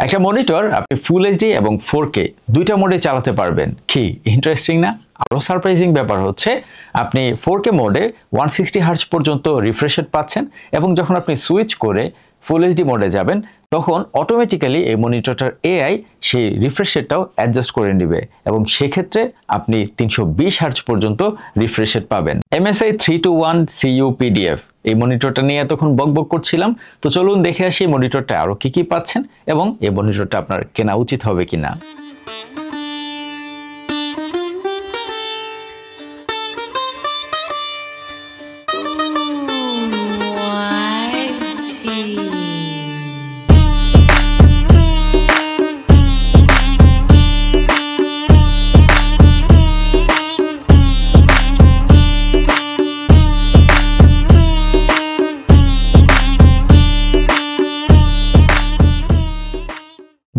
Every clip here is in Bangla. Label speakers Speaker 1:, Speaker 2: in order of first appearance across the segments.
Speaker 1: একটা মনিটর আপনি ফুল এইচডি এবং 4K দুইটা মোডে চালাতে পারবেন। কি ইন্টারেস্টিং না? আরো সারপ্রাইজিং ব্যাপার হচ্ছে আপনি 4K মোডে 160 হার্টজ পর্যন্ত রিফ্রেশ রেট পাচ্ছেন এবং যখন আপনি সুইচ করে ফুল এইচডি মোডে যাবেন তখন অটোমেটিক্যালি এই মনিটরটার এআই সেই রিফ্রেশ রেটটাও অ্যাডজাস্ট করে নেবে এবং সেক্ষেত্রে আপনি 320 হার্টজ পর্যন্ত রিফ্রেশ রেট পাবেন। MSI 321 CU PDF এই মনিটরটা নিয়ে এতক্ষণ বকবক করছিলাম, তো চলুন দেখে আসি এই মনিটরটা আরো কি পাচ্ছেন এবং এই মনিটরটা আপনার কেনা উচিত হবে কিনা।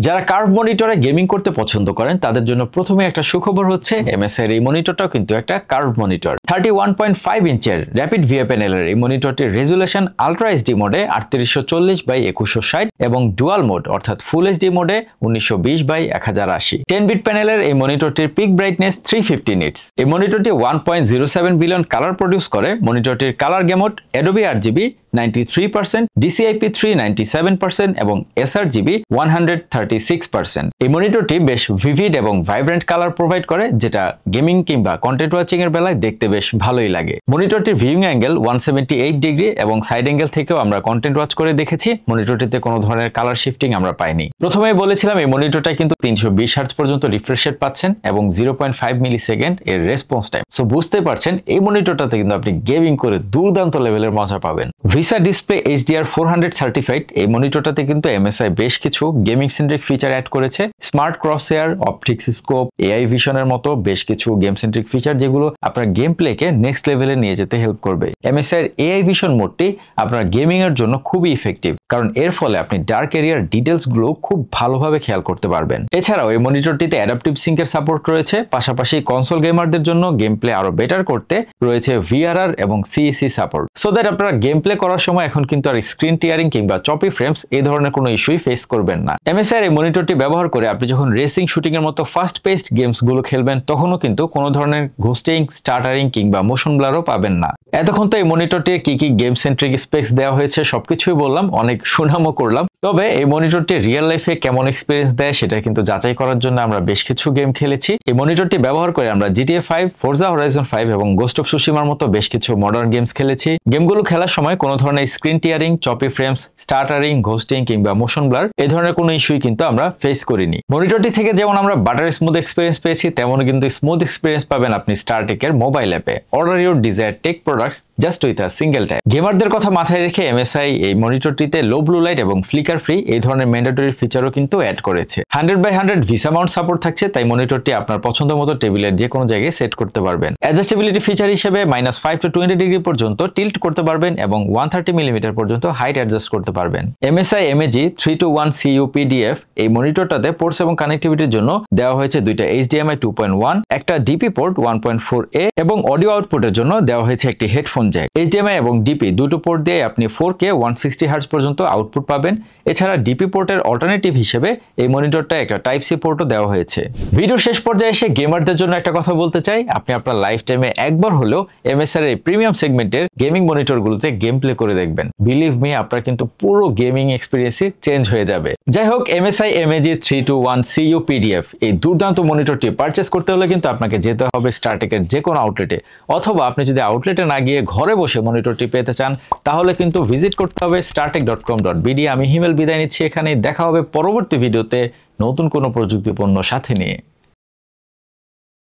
Speaker 1: যারা কার্ভ মনিটরে গেমিং করতে পছন্দ করেন তাদের জন্য প্রথমে একটা সুখবর হচ্ছে MSI এর এই মনিটরটাও কিন্তু একটা কার্ভ মনিটর। 31.5 ইঞ্চের র্যাপিড VIA প্যানেলের এই মনিটরটির রেজুলেশন আলট্রা এইচডি মোডে 3840x2160 এবং ডুয়াল মোড অর্থাৎ ফুল এইচডি মোডে 1920x1080। 10 বিট প্যানেলের এই মনিটরটির পিক ব্রাইটনেস 350 নিটস। এই মনিটরটি 1.07 বিলিয়ন কালার প্রডিউস করে। মনিটরটির কালার গ্যামট Adobe RGB 93%, DCI-P3 97% এবং sRGB 136%। এই মনিটরটি বেশ ভিভিড এবং ভাইব্রেন্ট কালার প্রোভাইড করে, যেটা গেমিং কিংবা কন্টেন্ট ওয়াচিং এর বেলায় দেখতে বেশ ভালোই লাগে। মনিটরটির ভিউইং অ্যাঙ্গেল 178 ডিগ্রি এবং সাইড অ্যাঙ্গেল থেকেও আমরা কন্টেন্ট ওয়াচ করে দেখেছি। মনিটরটিতে কোনো ধরনের কালার শিফটিং আমরা পাইনি। প্রথমেই বলেছিলাম এই মনিটরটা কিন্তু 320 হার্টজ পর্যন্ত রিফ্রেশ রেট পাচ্ছেন এবং 0.5 মিলিসেকেন্ড এর রেসপন্স টাইম। সো বুঝতে পারছেন এই মনিটরটাতে কিন্তু আপনি গেমিং করে দুর্দান্ত লেভেলের মজা পাবেন। ভিসা ডিসপ্লে HDR 400 সার্টিফাইড এই মনিটরটাতে কিন্তু MSI বেশ কিছু গেমিং সেন্ট্রিক ফিচার অ্যাড করেছে। Smart crosshair, optics scope, AI ভিশনের মতো বেশ কিছু গেম সেন্ট্রিক ফিচার যেগুলো আপনার গেম প্লেকে নেক্সট লেভেলে নিয়ে যেতে হেল্প করবে। MSI এর AI ভিশন মোডটি আপনার গেমিং এর জন্য খুবই ইফেক্টিভ, কারণ এর ফলে আপনি ডার্ক এরিয়ার ডিটেলস গুলো খুব ভালোভাবে খেয়াল করতে পারবেন। এছাড়াও এই মনিটরটিতে অ্যাডাপটিভ সিঙ্কের সাপোর্ট রয়েছে। পাশাপাশি কনসোল গেমারদের জন্য গেম প্লে আরো বেটার করতে রয়েছে VRR এবং CEC সাপোর্ট, সো দ্যাট আপনারা গেম প্লে করার সময় এখন কিন্তু আর স্ক্রিন টিয়ারিং কিংবা চপি ফ্রেমস এই ধরনের কোনো ইস্যুই ফেস করবেন না। MSI এর এই মনিটরটি ব্যবহার করে আপনি যখন রেসিং, শুটিং এর মতো ফাস্ট পেসড গেমস গুলো খেলবেন তখনও কিন্তু কোনো ধরনের ঘোস্টিং, স্টাটারিং কিংবা মোশন ব্লারও পাবেন না। এতক্ষণ তো এই মনিটরটির কি গেম সেন্ট্রিক স্পেক্স দেওয়া হয়েছে সবকিছুই বললাম, অনেক সুনামও করলাম। তবে এই মনিটরটি রিয়েল লাইফে কেমন এক্সপিরিয়েন্স দেয় সেটা কিন্তু যাচাই করার জন্য আমরা বেশ কিছু গেম খেলেছি। এই মনিটরটি ব্যবহার করে আমরা GTA 5, Forza Horizon 5 এবং Ghost of Tsushima মতো বেশ কিছু মডার্ন গেমস খেলেছি। গেমগুলো খেলার সময় কোনো ধরনের স্ক্রিন টিয়ারিং, চপি ফ্রেমস, স্টাটারিং, ঘোস্টিং কিংবা মোশন ব্লার এই ধরনের কোনো ইস্যুই কিন্তু আমরা ফেস করিনি। মনিটরটি থেকে যেমন আমরা বাটার স্মুথ এক্সপিরিয়েন্স পেয়েছি, তেমন কিন্তু স্মুথ এক্সপিরিয়েন্স পাবেন আপনি স্টারটেকের মোবাইল অ্যাপে। Order your desire tech products just with a single tap. গেমারদের কথা মাথায় রেখে MSI এই মনিটরটিতে লো ব্লু লাইট এবং ফ্লিকার ফ্রি এই ধরনের ম্যান্ডেটরি ফিচারও কিন্তু অ্যাড করেছে। 100/100 ভিসা মাউন্ট সাপোর্ট থাকছে, তাই মনিটরটি আপনার পছন্দ মতো টেবিলের যে কোনো জায়গায় সেট করতে পারবেন। অ্যাডজাস্টেবিলিটি ফিচার হিসেবে -5 to 20 ডিগ্রি পর্যন্ত টিল্ট করতে পারবেন এবং 130 মিলিমিটার পর্যন্ত হাইট অ্যাডজাস্ট করতে পারবেন। MSI MAG 321 CU PDF এই মনিটরটাতে পোর্টস এবং কানেক্টিভিটির জন্য দেওয়া হয়েছে দুইটা HDMI 2.1, একটা DP পোর্ট 1.4A এবং অডিও আউটপুটের জন্য দেওয়া হয়েছে একটি হেডফোন জ্যাক। HDMI এবং DP দুটো পোর্ট দিয়ে আপনি 4K 160 হার্টজ পর্যন্ত আউটপুট পাবেন। এছাড়া DP পোর্টের অল্টারনেটিভ হিসেবে এই মনিটরটা একটা Type-C পোর্টও দেওয়া হয়েছে। ভিডিও শেষ পর্যায়ে এসে গেমারদের জন্য একটা কথা বলতে চাই, আপনি আপনার লাইফ টাইমে একবার হলেও MSI এর এই প্রিমিয়াম সেগমেন্টের গেমিং মনিটরগুলোতে গেম প্লে করে দেখবেন। বিলিভ মি, আপনার কিন্তু পুরো গেমিং এক্সপিরিয়েন্সই চেঞ্জ হয়ে যাবে। যাই হোক, MSI MAG 321 CU PDF এই দুর্দান্ত মনিটরটি পারচেস করতে হলে কিন্তু আপনাকে যেতে হবে স্টারটেকের যে কোনো আউটলেটে, অথবা আপনি যদি আউটলেটে না গিয়ে ঘরে বসে মনিটরটি পেতে চান তাহলে কিন্তু ভিজিট করতে হবে startek.com.bd। আমি হিমেল বিদায় নিচ্ছি এখানে। দেখা হবে পরবর্তী ভিডিওতে নতুন কোনো প্রযুক্তিপণ্য সাথে নিয়ে।